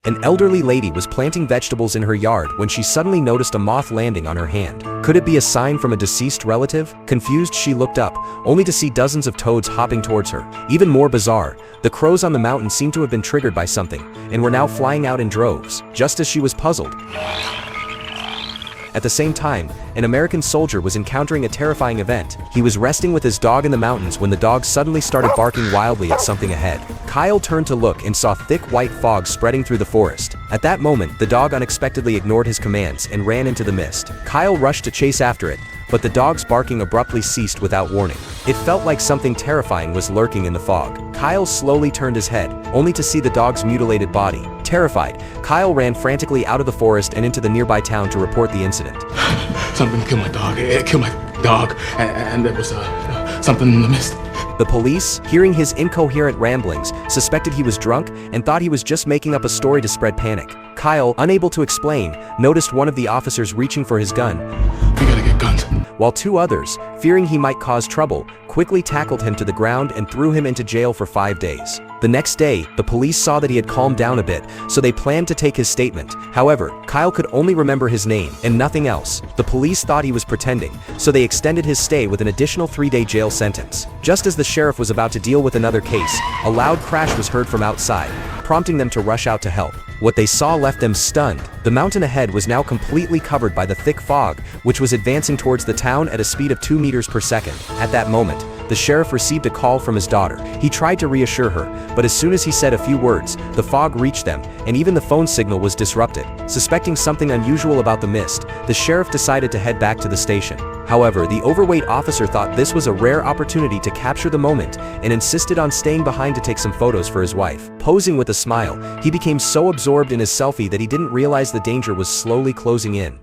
An elderly lady was planting vegetables in her yard when she suddenly noticed a moth landing on her hand. Could it be a sign from a deceased relative? Confused, she looked up, only to see dozens of toads hopping towards her. Even more bizarre, the crows on the mountain seemed to have been triggered by something, and were now flying out in droves, just as she was puzzled. At the same time, an American soldier was encountering a terrifying event. He was resting with his dog in the mountains when the dog suddenly started barking wildly at something ahead. Kyle turned to look and saw thick white fog spreading through the forest. At that moment, the dog unexpectedly ignored his commands and ran into the mist. Kyle rushed to chase after it, but the dog's barking abruptly ceased without warning. It felt like something terrifying was lurking in the fog. Kyle slowly turned his head, only to see the dog's mutilated body. Terrified, Kyle ran frantically out of the forest and into the nearby town to report the incident. Something killed my dog. It killed my dog, and there was something in the mist. The police, hearing his incoherent ramblings, suspected he was drunk and thought he was just making up a story to spread panic. Kyle, unable to explain, noticed one of the officers reaching for his gun. We gotta get guns. While two others, fearing he might cause trouble, quickly tackled him to the ground and threw him into jail for 5 days. The next day, the police saw that he had calmed down a bit, so they planned to take his statement. However, Kyle could only remember his name and nothing else. The police thought he was pretending, so they extended his stay with an additional 3-day jail sentence. Just as the sheriff was about to deal with another case, a loud crash was heard from outside, prompting them to rush out to help. What they saw left them stunned. The mountain ahead was now completely covered by the thick fog, which was advancing towards the town at a speed of 2 meters per second. At that moment, the sheriff received a call from his daughter. He tried to reassure her, but as soon as he said a few words, the fog reached them, and even the phone signal was disrupted. Suspecting something unusual about the mist, the sheriff decided to head back to the station. However, the overweight officer thought this was a rare opportunity to capture the moment and insisted on staying behind to take some photos for his wife. Posing with a smile, he became so absorbed in his selfie that he didn't realize the danger was slowly closing in.